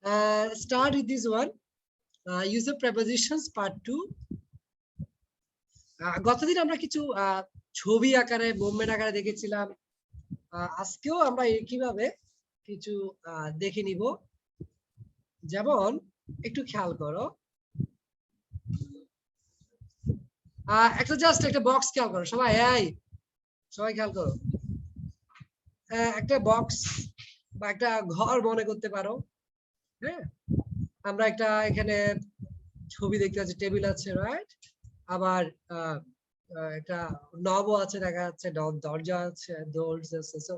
Start with this one. Use of prepositions part 2. গতদিন আমরা কিছু ছবি আকারে মুভমেন্ট আকারে দেখেছিলাম। আজকেও আমরা একইভাবে কিছু দেখে নিব। যেমন একটু খেয়াল করো, একটা জাস্ট একটা বক্স খেয়াল করো সবাই, সবাই খেয়াল করো। একটা বক্স বা একটা ঘর মনে করতে পারো। হ্যাঁ, আমরা একটা এখানে ছবি দেখতে পাচ্ছি, টেবিল আছে, রাইট? আবার একটা নবও আছে দেখা যাচ্ছে, দরজা আছে, ডোরস আছে। সো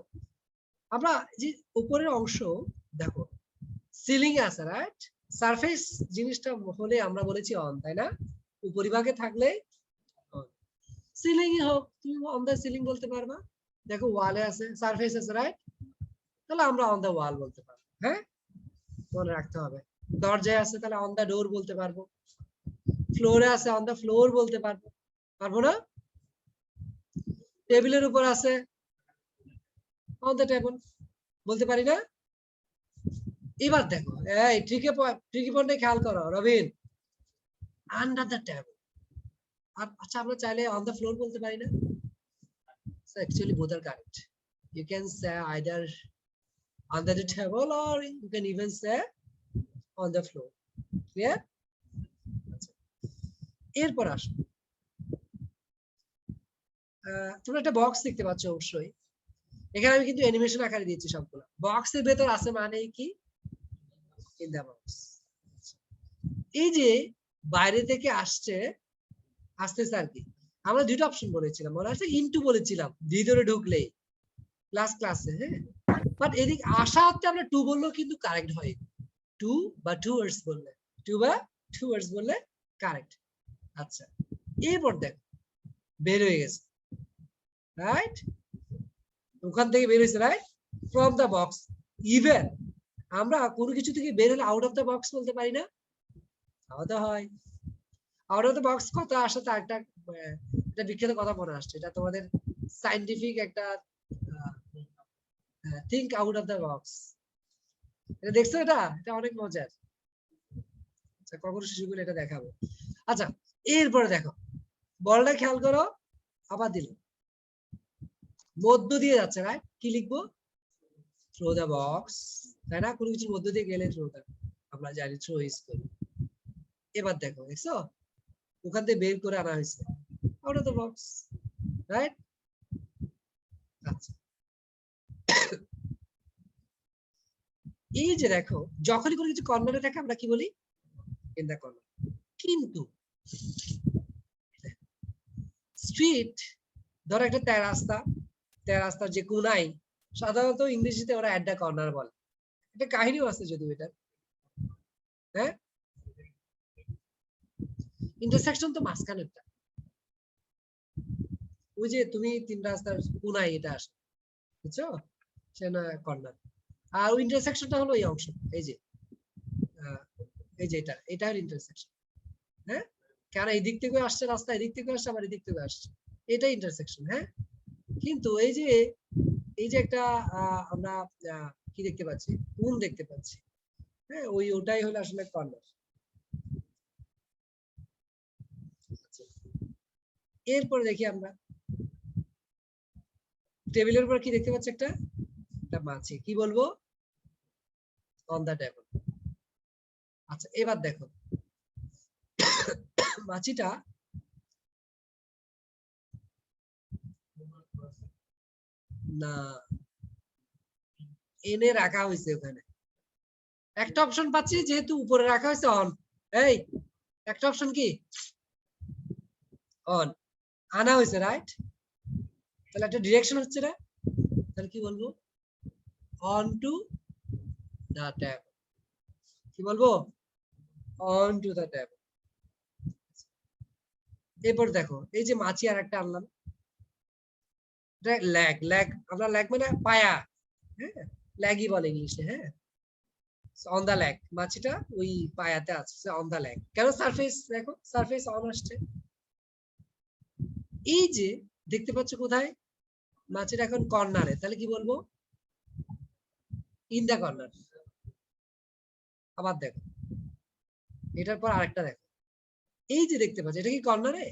আমরা যে উপরের অংশ দেখো, সিলিং এ আছে, রাইট? সারফেস জিনিসটা হলে আমরা বলেছি অন, তাই না? উপরিভাগে থাকলে সিলিং এ হোক, তুমি অন দ্য সিলিং বলতে পারবা। দেখো ওয়ালে আছে, সারফেস আছে, রাইট? তাহলে আমরা অন দ্য ওয়াল বলতে পারবো। হ্যাঁ, মনে রাখতে হবে। দরজায় আছে তাহলে অন দ্য ডোর বলতে পারবো। ফ্লোরে আছে অন দ্য ফ্লোর বলতে পারবো, পারবো না? টেবিলের উপর আছে অন দ্য টেবল বলতে পারি না? এবার দেখো, এই ট্রিকি পয়েন্টে খেয়াল করো রবিন, আন্ডার দ্য টেবল। আচ্ছা, আমরা চাইলে অন দ্য ফ্লোর বলতে পারি না? So actually both are correct. You can say either under the table or you can even say on the floor. Clear? এরপর আসো, তোমরা একটা বক্স দেখতে পাচ্ছ অবশ্যই। এখানে আমি কিন্তু অ্যানিমেশন আকারে দিয়েছি সবগুলো। বক্সের ভেতর আছে মানে কি? In the box. এই যে বাইরে থেকে আসতেছে আর কি, আমরা দুটো অপশন বলেছিলাম, মনে আছে? ইনটু বলেছিলাম ভিতরে ঢুকলেই ক্লাসে। হ্যাঁ, বাট এদিকে আসা হচ্ছে আমরা টু বললেও কিন্তু কারেক্ট হয়। টু বা টু ওয়ার্ডস বললে কারেক্ট। আচ্ছা, এরপর দেখো বের হয়ে গেছে, রাইট? ওখান থেকে বের হয়েছে, right? From the box. Even আমরা কোনো কিছু থেকে বের হলে আউট অফ দ্য বক্স বলতে পারি না? আলাদা হয়। আউট অফ দ্য বক্স কথা আসা তো একটা বিখ্যাত কথা মনে আসছে, এটা তোমাদের সায়েন্টিফিক একটা think out of the box. এটা দেখছো? এটা অনেক মজার। আচ্ছা, কখনো শিশুগুলো এটা দেখাবো। আচ্ছা, এরপরে দেখো বলটা খেয়াল করো, আবার দিল মধ্য দিয়ে যাচ্ছে, রাইট? কি লিখবো? থ্রো দ্য বক্স, তাই না? কোনো কিছুর মধ্য দিয়ে গেলে থ্রো দ্য, আমরা জানি থ্রো ইজ করি। এবার দেখো, দেখছো ওখান থেকে বের করে আনা হয়েছে out of the box, right? আচ্ছা, এই যে দেখো যখনই কোনো কিছু কর্নারে থাকে আমরা কি বলি? In the corner. কিন্তু স্ট্রিট, ধরো একটা তেরাস্তার যে কোনায়, সাধারণত ইংরেজিতে ওরা অ্যাট দ্য কর্নার বলে। এটা কাহিনীও আছে যদিও এটা। হ্যাঁ, ইন্টারসেকশন তো মাঝখানেরটা, ওই যে তুমি তিন রাস্তার কোনায় এটা আসে, বুঝছো? সে না কর্নার। আর ওই ইন্টারসেকশনটা হলো এই অংশ, এই যে এটা হলো ইন্টারসেকশন। হ্যাঁ, কারণ এই দিক থেকে আসছে রাস্তা, এদিক থেকে আসছে, আবার এদিক থেকে আসছে, এটা ইন্টারসেকশন। হ্যাঁ, কিন্তু এই যে একটা আমরা কি দেখতে পাচ্ছি? কোণ দেখতে পাচ্ছি। হ্যাঁ, ওটাই হলো আসলে কর্নার। এরপরে দেখি আমরা টেবিলের উপর কি দেখতে পাচ্ছি? একটা মাছি। কি বলবো? On the table. আচ্ছা, এবার দেখো মাছিটা না এনে রাখা হয়েছে ওখানে। একটা অপশন পাচ্ছি যেহেতু উপরে রাখা হয়েছে অন। এই একটা অপশন কি? অন আনা হয়েছে, রাইট? তাহলে একটা ডিরেকশন হচ্ছে না? তাহলে কি বলবো? On to the tab. কি বলবো? On to the tab. এরপর দেখো এই যে মাছি আর একটা আনলাম, ল্যাগ আমরা ল্যাগ মানে পায়া। হ্যাঁ, ল্যাগই বলে ইংলিশে। হ্যাঁ, অন দা ল্যাগ, মাছিটা ওই পায়াতে আছে, অন দা ল্যাগ। কেন? সারফেস দেখো, সারফেস অন আসছে। এই যে দেখতে পাচ্ছ কোথায়? মাছিটা এখন কর্নারে, তাহলে কি বলবো? In the corner. আবার দেখো, এটার পর আরেকটা দেখো, এই যে দেখতে পাচ্ছ, এটা কি কর্নারে?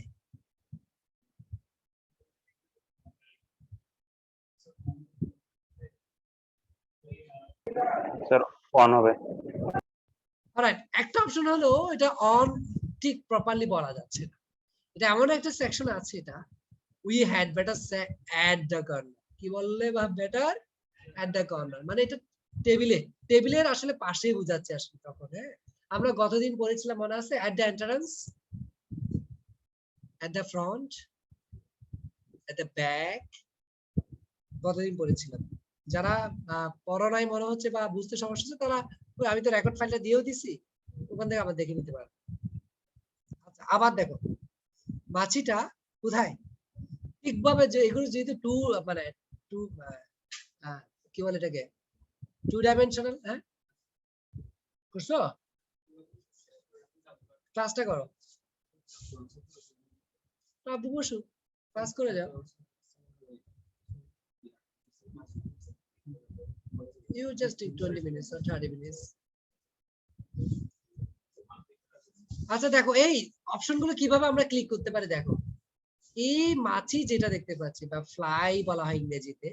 স্যার অন হবে। অলরাইট, একটা অপশন হলো এটা অন ঠিক প্রপারলি বলা যাচ্ছে না। এটা এমন একটা সেকশন আছে, এটা we had better at the corner. কি বললে বা বেটার অ্যাট দ্য কর্নার, মানে এটা টেবিলের আসলে পাশেই বোঝাচ্ছে আসলে তখন। হ্যাঁ, আমরা গতদিন পড়েছিলাম মনে আছে, at the entrance, at the front, at the back, গতদিন পড়েছিলাম। যারা পড়ো নাই মনে হচ্ছে বা বুঝতে সমস্যা হচ্ছে, তারা আমি তো রেকর্ড ফাইলটা দিয়েও দিছি, ওখান থেকে আবার দেখে নিতে পারো। আচ্ছা, আবার দেখো মাছিটা কোথায় ঠিকভাবে, যে এগুলো যেহেতু টু মানে টু কি বলে এটাকে, টু ডাইমেনশনাল। হ্যাঁ, করছো? ক্লাসটা করো, আব্বু বসু ক্লাস করে যাও। You just take 20 minutes or 30 minutes. আচ্ছা দেখো, এই অপশনগুলো কিভাবে আমরা ক্লিক করতে পারি দেখো। এই মাছি যেটা দেখতে পাচ্ছি বা ফ্লাই বলা হয় ইংরেজিতে,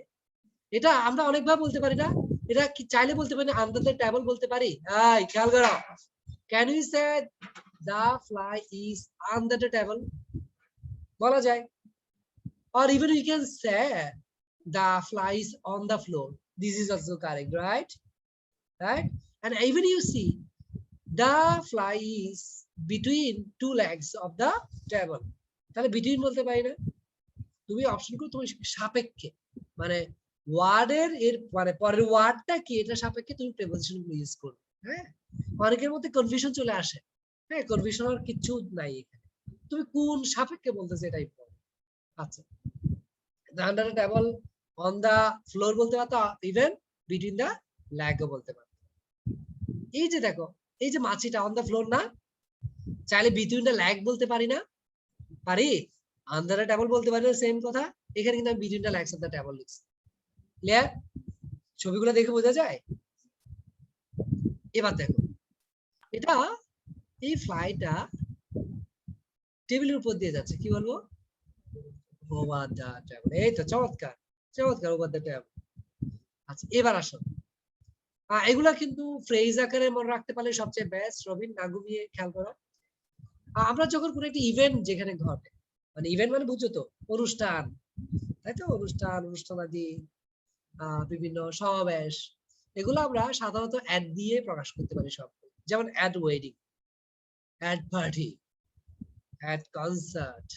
এটা আমরা অনেকভাবে বলতে পারি না? এটা কি চাইলে বলতে পারি না, আন্ডার দ্য টেবল বলতে পারি? এই খেয়াল করো, can you say the fly is under the table? বলা যায়। or even you can say the fly is on the floor. This is also correct, right? Right? And even you see the fly is between two legs of the table. তাহলে between বলতে পারি না? তুমি option করো, তুমি সাপেক্ষে, মানে ওয়ার্ডের এর মানে পরের ওয়ার্ডটা কি এটা সাপেক্ষে তুমি প্রিপোজিশন গুলো ইউজ করবে। হ্যাঁ, অনেকের মধ্যে কনফিউশন চলে আসে। হ্যাঁ, কনফিউশন আর কিছু নাই এখানে, তুমি কোন সাপেক্ষে বলতেছে এটাই বলো। আচ্ছা, under the table, on the floor বলতে পারতো, ইভেন বিটুইন দা লেগও বলতে পারতো। এই যে দেখো, এই যে মাছিটা অন দা ফ্লোর না, চাইলে বিটুইন দা লেগ বলতে পারি না? পারি। আন্ডার দ্য টেবল বলতে পারি না, সেম কথা। এখানে কিন্তু আমি between the legs of the table লিখছি। ক্লিয়ার? ছবিগুলো দেখে বোঝা যায়? এবার দেখো, এটা এই ফ্লাইটা টেবিলের উপর দিয়ে যাচ্ছে, কি বলবো? Over the table. এই তো চমৎকার, চমৎকার, ওভার দা টেবল। আচ্ছা, এবার আসো, এগুলা কিন্তু ফ্রেজ আকারে মনে রাখতে পারলে সবচেয়ে বেস্ট। রবিন, না ঘুমিয়ে খেয়াল করো। আমরা যখন কোনো একটা ইভেন্ট যেখানে ঘটে, মানে ইভেন্ট মানে বুঝছো তো, অনুষ্ঠান, তাই তো, অনুষ্ঠানাদি, বিভিন্ন সমাবেশ, এগুলো আমরা সাধারণত অ্যাড দিয়ে প্রকাশ করতে পারি সব। যেমন add wedding, add party, add concert.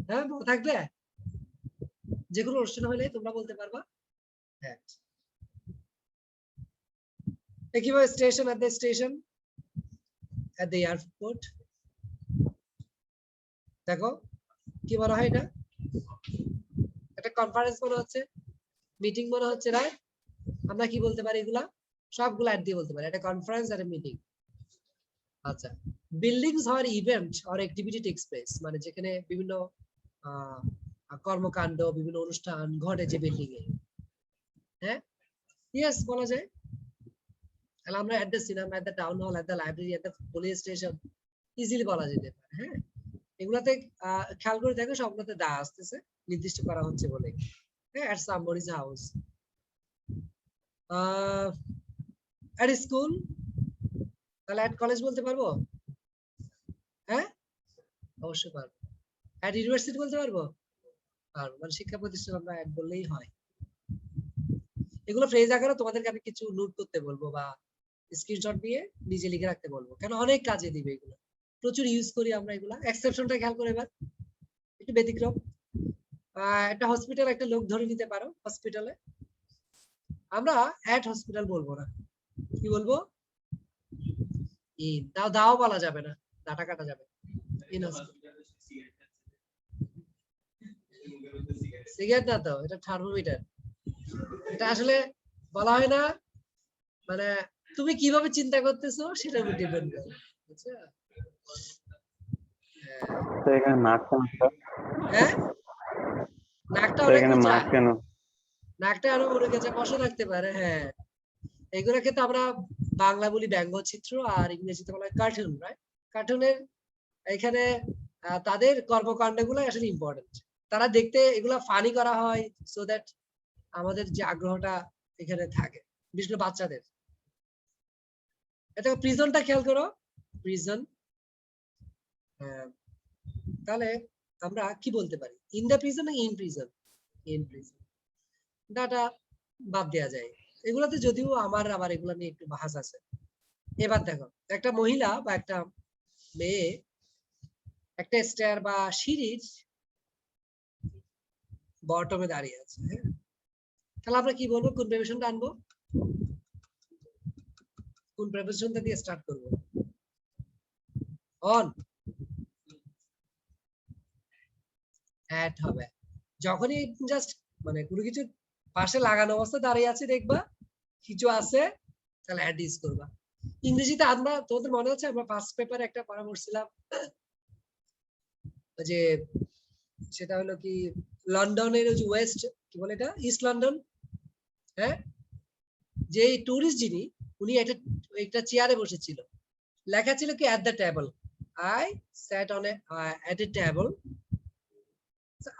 হ্যাঁ, মনে থাকবে? যে কোনো অনুষ্ঠান হলে তোমরা বলতে পারবা অ্যাড। কিভাবে station, at the station, at the airport. দেখো কি বলা হয়, এটা একটা কনফারেন্স মনে হচ্ছে, মিটিং মনে হচ্ছে, রাইট? আমরা কি বলতে পারি এগুলা? সবগুলো অ্যাড দিয়ে বলতে পারি, একটা কনফারেন্স আর মিটিং। আচ্ছা, বিল্ডিংস আর event or activity takes place, মানে যেখানে বিভিন্ন কর্মকাণ্ড, বিভিন্ন অনুষ্ঠান ঘটে যে বিল্ডিং এ। হ্যাঁ, ইয়েস বলা যায়। তাহলে আমরা at the cinema, at the town hall, at the library, at the police station easily বলা যেতে পারে। হ্যাঁ, এগুলাতে খেয়াল করে দেখো, সবগুলোতে দা আসতেছে, নির্দিষ্ট করা হচ্ছে বলে। হ্যাঁ, at somebody's house, at school, তাহলে অ্যাট কলেজ বলতে পারবো? হ্যাঁ, অবশ্যই পারবো। অ্যাট ইউনিভার্সিটি বলতে পারবো? পারবো, মানে শিক্ষা প্রতিষ্ঠান আমরা অ্যাড বললেই হয়। এগুলো ফ্রেজ আকারে তোমাদেরকে আমি কিছু নোট করতে বলবো বা স্ক্রিনশট দিয়ে নিজে লিখে রাখতে বলবো, কেন অনেক কাজে দিবে এগুলো, প্রচুর ইউজ করি আমরা এগুলা। এক্সেপশনটা খেয়াল করে এবার, একটু ব্যতিক্রম। একটা হসপিটাল, একটা লোক ধরে নিতে পারো, হসপিটালে আমরা অ্যাট হসপিটাল বলবো না, কি বলবো? ইন। দাও বলা যাবে না, ডাটা কাটা যাবে। In hospital. সিগারেট না তো, এটা থার্মোমিটার। এটা আসলে বলা হয় না, মানে তুমি কিভাবে চিন্তা করতেছো সেটার উপর ডিপেন্ড করে, বুঝছো? এখানে নাক কেন? হ্যাঁ, নাকটা অনেক এখানে উঁচা, নাক কেন? নাকটা আরো উড়ে গেছে, বসে থাকতে পারে। হ্যাঁ, এগুলোকে তো আমরা বাংলা বলি ব্যঙ্গচিত্র আর ইংরেজিতে বলা হয় কার্টুন, রাইট? কার্টুনের এখানে তাদের কর্মকাণ্ডগুলো আসলে ইম্পর্টেন্ট। তারা দেখতে এগুলা ফানি করা হয় সো দ্যাট আমাদের যে আগ্রহটা এখানে থাকে, বিশেষ করে বাচ্চাদের। এটা প্রিজনটা খেয়াল করো, প্রিজন। তাহলে আমরা কি বলতে পারি, ইন দ্য প্রিজন না in prison? In prison. Data বাদ দেওয়া যায়, এগুলাতে যদিও আমার আবার এগুলা নিয়ে একটু বাহাস আছে। এবার দেখো, একটা মহিলা বা একটা মেয়ে একটা স্টেয়ার বা সিঁড়ির বটমে দাঁড়িয়ে আছে, হ্যাঁ? তাহলে আমরা কি বলবো, কোন প্রেপোজিশনটা আনবো, কোন প্রেপোজিশনটা দিয়ে স্টার্ট করব? অন, অ্যাট হবে। যখনই জাস্ট মানে কোনো কিছু পাশে লাগানো অবস্থা দাঁড়িয়ে আছে, দেখবা কিছু আছে, তাহলে অ্যাড ইউজ করবা। ইংরেজিতে আমরা, তোমাদের মনে আছে আমরা ফার্স্ট পেপারে একটা পড়া পড়ছিলাম, যে সেটা হলো কি, লন্ডনের যে ওয়েস্ট, কি বলে এটা, ইস্ট লন্ডন, হ্যাঁ? যে টুরিস্ট যিনি, উনি একটা চেয়ারে বসেছিল, লেখা ছিল কি, at the table, I sat on at a table.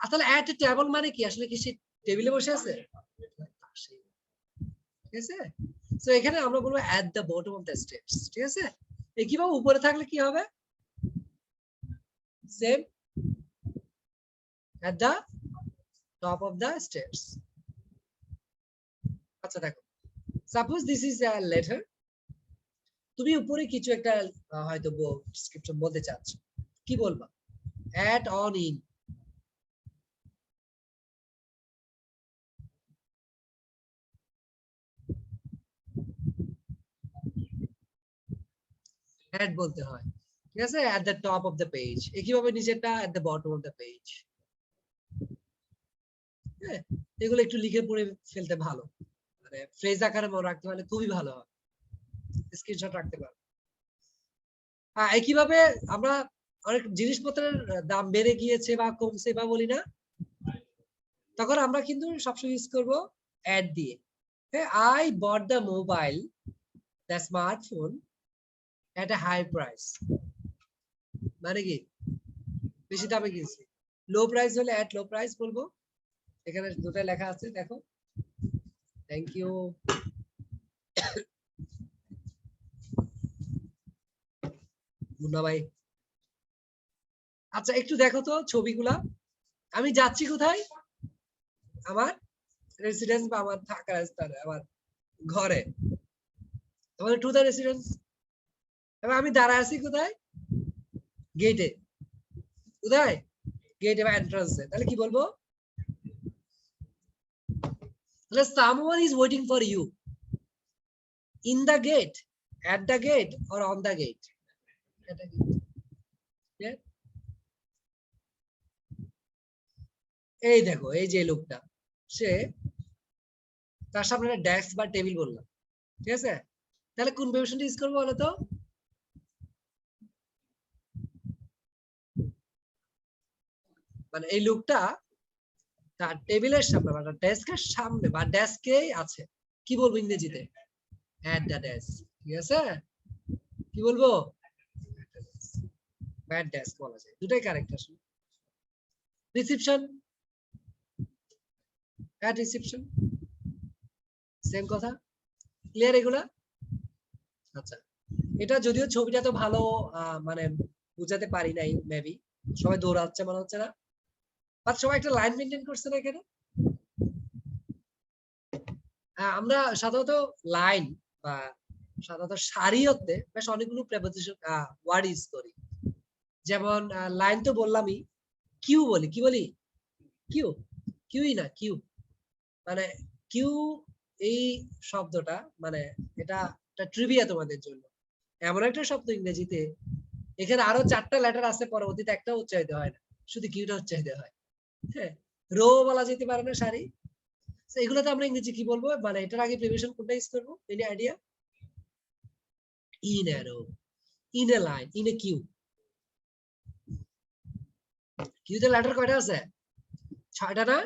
আসলে এট এ টেবল মানে কি, আসলে কি সে টেবিলে বসে আছে? ঠিক আছে, তো এখানে আমরা বলবো at the bottom of the steps, ঠিক আছে? কিভাবে উপরে থাকলে কি হবে, same, at the top of the stairs. আচ্ছা দেখো, suppose this is a letter, তুমি উপরে কিছু একটা হয়তো ডেসক্রিপশন বলতে চাচ্ছ, কি বলবা? অ্যাড অন ইন, অ্যাড বলতে হয়, ঠিক আছে? at the top of the page, একইভাবে নিচেরটা at the bottom of the page। হ্যাঁ, এগুলো একটু লিখে পড়ে ফেলতে ভালো, মানে ফ্রেজ আকারে মনে রাখতে পারলে খুবই ভালো হয়, স্ক্রিনশট রাখতে পারো। হ্যাঁ, একইভাবে আমরা অনেক জিনিসপত্রের দাম বেড়ে গিয়েছে বা কমছে বা বলি না, তখন আমরা কিন্তু সবসময় ইউজ করবো অ্যাড দিয়ে। I bought the mobile, the smartphone at a high price, মানে কি বেশি দামে কিনছি। লো প্রাইস হলে at low price বলবো, এখানে দুটো লেখা আছে দেখো, থ্যাংক ইউ। মুন্না ভাই, আচ্ছা একটু দেখো তো ছবিগুলা, আমি যাচ্ছি কোথায়, আমার রেসিডেন্স বা আমার থাকার স্থানে, আমার ঘরে, তোমাদের টু দ্য রেসিডেন্স। এবার আমি দাঁড়ায় আছি কোথায়, গেটে, কোথায়, গেটে বা এন্ট্রান্সে, তাহলে কি বলবো, তাহলে someone is waiting for you in the gate, at the gate or on the gate, এই দেখো, এই যে লোকটা, সে, তার সামনে একটা ডেস্ক বা টেবিল বললাম, ঠিক আছে? তাহলে কোন প্রেপোজিশনটা ইউজ করবো বলো তো, মানে এই লোকটা তার টেবিলের সামনে বা ডেস্কের সামনে বা ডেস্কেই আছে, কি বলবো ইংরেজিতে, at the desk, ঠিক আছে? কি বলবো, at desk বলা যায়, দুটাই কারেক্ট আসলে। রিসেপশন, at reception, সেম কথা, ক্লিয়ার এগুলা? আচ্ছা, এটা যদিও ছবিটা তো ভালো মানে বুঝাতে পারি নাই, মেবি সবাই দৌড়াচ্ছে মনে হচ্ছে না, বাট সবাই একটা লাইন মেনটেন করছে না এখানে। আমরা সাধারণত লাইন বা সাধারণত সারিতে বেশ অনেকগুলো প্রেপোজিশন ওয়ার্ড ইউজ করি, যেমন লাইন তো বললামই, কিউ বলি, কি বলি, কিউ, কিউই না, কিউ মানে, কিউ এই শব্দটা মানে এটা একটা ট্রিভিয়া তোমাদের জন্য, এমন একটা শব্দ ইংরেজিতে, এখানে আরো 4টা লেটার আছে, পরবর্তীতে একটা উচ্চারিত হয় না, শুধু কিউটা উচ্চারিত হয়। হ্যাঁ, রো বলা যেতে পারে না, সারি। এগুলোতে আমরা ইংরেজি কি বলবো, মানে এটার আগে প্রিভিশন কোনটা ইউজ করবো, any idea? In a row, in a line, in a queue. কিউতে লেটার কয়টা আছে, 6টা না?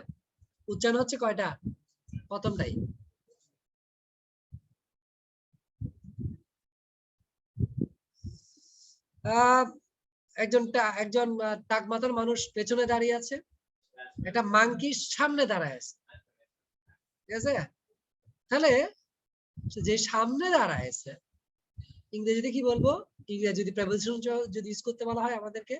উচ্চারণ হচ্ছে কয়টা, প্রথমটাই। একজন টাক মাথার মানুষ পেছনে দাঁড়িয়ে আছে, একটা মাংকি সামনে দাঁড়ায় আছে, ঠিক আছে? তাহলে যে সামনে দাঁড়ায় আছে ইংরেজিতে কি বলবো? ইংরেজি যদি প্রেপোজিশন যদি ইউজ করতে বলা হয় আমাদেরকে,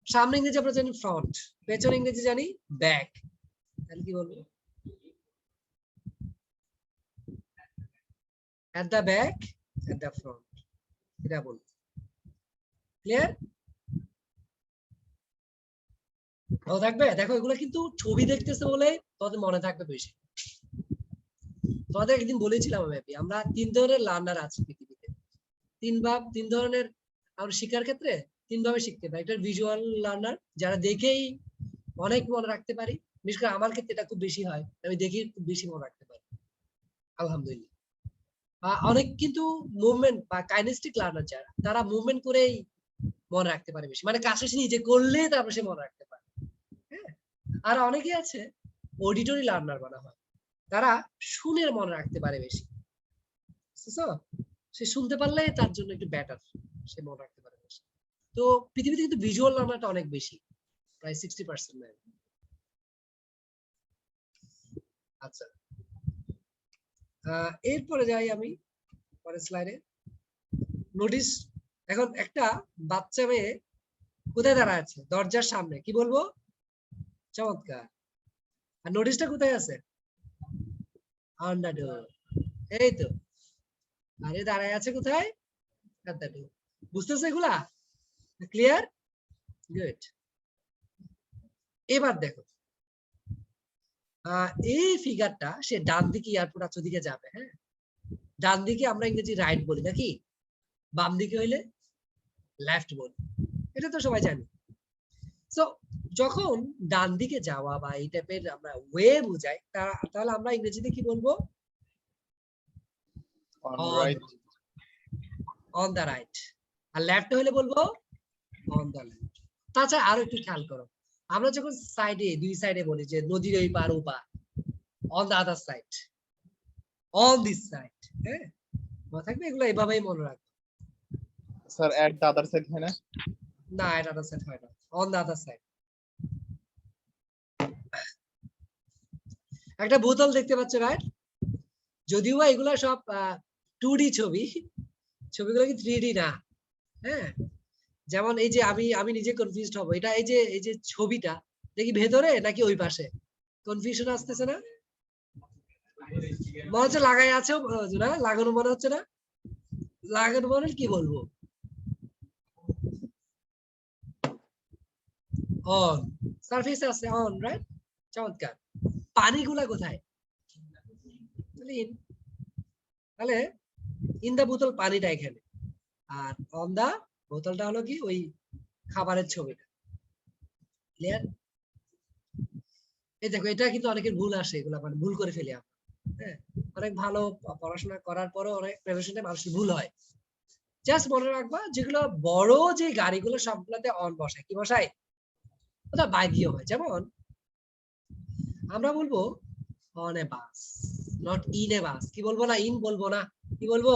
সামনে ইংরেজি আমরা জানি ফ্রন্ট, পেছনে ইংরেজি জানি ব্যাক, তাহলে কি বলবো? at the back, at the front, এটা বলবো। ক্লিয়ার? ভালো থাকবে। দেখো এগুলো কিন্তু ছবি দেখতেছে বলে তোমাদের মনে থাকবে বেশি। তোমাদের একদিন বলেছিলাম আমরা 3 ধরনের লার্নার আছে পৃথিবীতে। তিন ধরনের আমরা শিক্ষার ক্ষেত্রে 3 ভাবে শিখতে পারি। একটা ভিজুয়াল লার্নার, যারা দেখেই অনেক মনে রাখতে পারি। বিশেষ করে আমার ক্ষেত্রে এটা খুব বেশি হয়, আমি দেখেই খুব বেশি মনে রাখতে পারি, আলহামদুলিল্লাহ। অনেক কিন্তু মুভমেন্ট বা কাইনেস্টিক লার্নার যারা, তারা মুভমেন্ট করেই মনে রাখতে পারে বেশি, মানে কাজটা সে নিজে করলে তারপর সে মনে রাখতে পারে। হ্যাঁ, আর অনেকে আছে অডিটরি লার্নার বলা হয়, তারা শুনে মনে রাখতে পারে বেশি। বুঝছো? সে শুনতে পারলে তার জন্য একটু বেটার, সে মনে রাখতে পারে বেশি। তো পৃথিবীতে কিন্তু ভিজুয়াল লার্নারটা অনেক বেশি, প্রায় 60%। আচ্ছা, এরপরে যাই আমি পরের স্লাইডে। নোটিস, এখন একটা বাচ্চা মেয়ে কোথায় দাঁড়ায় আছে? দরজার সামনে। কি বলবো? চমৎকার। আর নোটিসটা কোথায় আছে? On the door. এই তো, আরে দাঁড়ায় আছে কোথায়? On the door. বুঝতেছো এগুলা? ক্লিয়ার? গুড। এবার দেখো, এই ফিগারটা, সে ডান দিকে এয়ারপোর্ট আছে ওদিকে যাবে। হ্যাঁ, ডান দিকে আমরা ইংরেজি রাইট বলি নাকি, বাম দিকে হইলে লেফট বলি, এটা তো সবাই জানি। সো যখন ডান দিকে যাওয়া বা এই টাইপের আমরা ওয়ে বুঝাই, তাহলে আমরা ইংরেজিতে কি বলবো? On the right. আর লেফট হলে বলবো অন দা লেফট। তাছাড়া আরো একটু খেয়াল করো, আমরা যখন সাইডে, দুই সাইডে বলি যে নদীর ওই পার ও পার, on the other side, on this side. হ্যাঁ, মনে থাকবে এগুলো, এভাবেই মনে রাখবে। Sir at the other side হয় না? না, এট আদার সাইড হয় না, অন দা আদার সাইড। একটা বোতল দেখতে পাচ্ছ, রাইট? যদিও এগুলা সব 2D ছবি, ছবিগুলো কি 3D না। হ্যাঁ, যেমন এই যে আমি নিজে কনফিউজড হব, এটা এই যে ছবিটা দেখি ভেতরে নাকি ওই পাশে, কনফিউশন আসতেছে না? মনে হচ্ছে লাগাই আছে না, লাগানো মনে হচ্ছে না, লাগানো মনে কি বলবো? অন, সারফেসে আছে অন, রাইট? চমৎকার। পানিগুলা কোথায়? তাহলে ইন দা বোতল পানিটা এখানে, আর অন দা বোতলটা হলো কি ওই খাবারের ছবিটা। ক্লিয়ার? এই দেখো, এটা কিন্তু অনেকের ভুল আসে, এগুলো মানে ভুল করে ফেলি আমরা। হ্যাঁ, অনেক ভালো পড়াশোনা করার পরও অনেক প্রেজেন্টেশনে মানুষের ভুল হয়। জাস্ট মনে রাখবা, যেগুলো বড় যে গাড়িগুলো সবগুলোতে অন বসায়, কি বসায়? ওটা বাই দিয়ে হয়। যেমন আমরা বলবো on a bus, not in a bus. কি বলবো? না ইন বলবো না, কি বলবো?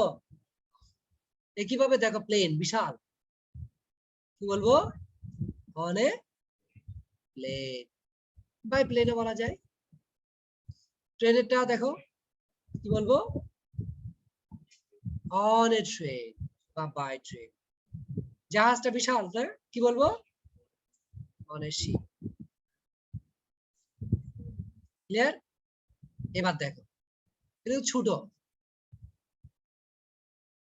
কিভাবে দেখো, প্লেন বিশাল, কি বলবো? অন এ প্লেন, বাই প্লেনে বলা যায়। ট্রেনেরটা দেখো, কি বলবো? অন এ ট্রেন বা বাই ট্রেন। জাহাজটা বিশাল, কি বলবো? On a ship. ক্লিয়ার? এবার দেখো, এটা ছোট,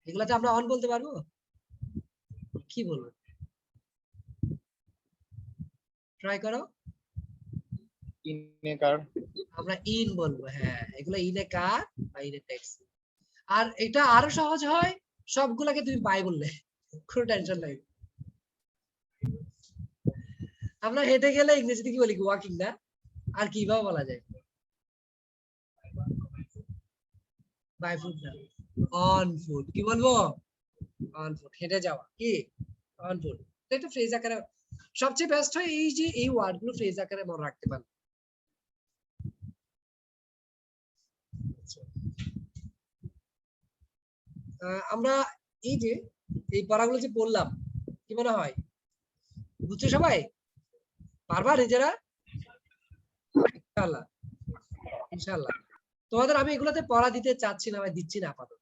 এগুলাতে আমরা অন বলতে পারবো? কি বলবো? ট্রাই করো। ইন এ কার। আমরা ইন বলবো। হ্যাঁ, এগুলো ইন এ কার বা ইন এ ট্যাক্সি। আর এটা আরো সহজ হয়, সবগুলাকে তুমি বাই বললে, কোনো টেনশন নাই। আমরা হেঁটে গেলে ইংরেজিতে কি বলি? ওয়াকিং না? আর কিভাবে বলা যায়? বাই ফুট না, অন ফুট। কি বলবো? অন ফুট, হেঁটে যাওয়া কি? On foot. এটা ফ্রেজ আকারে সবচেয়ে বেস্ট হয়, এই যে এই ওয়ার্ড গুলো ফ্রেজ আকারে মনে রাখতে পারবে। আমরা এই যে এই পড়াগুলো যে বললাম কি মনে হয় বুঝছো সবাই? পারবা নিজেরা? ইনশাআল্লাহ ইনশাআল্লাহ। তোমাদের আমি এগুলোতে পড়া দিতে চাচ্ছি না, আমি দিচ্ছি না আপাতত,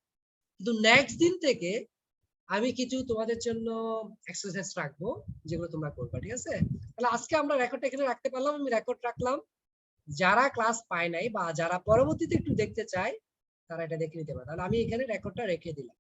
কিন্তু নেক্সট দিন থেকে আমি কিছু তোমাদের জন্য এক্সারসাইজ রাখবো যেগুলো তোমরা করবা, ঠিক আছে? তাহলে আজকে আমরা রেকর্ডটা এখানে রাখতে পারলাম, আমি রেকর্ড রাখলাম। যারা ক্লাস পায় নাই বা যারা পরবর্তীতে একটু দেখতে চায় তারা এটা দেখে নিতে পারে। তাহলে আমি এখানে রেকর্ডটা রেখে দিলাম।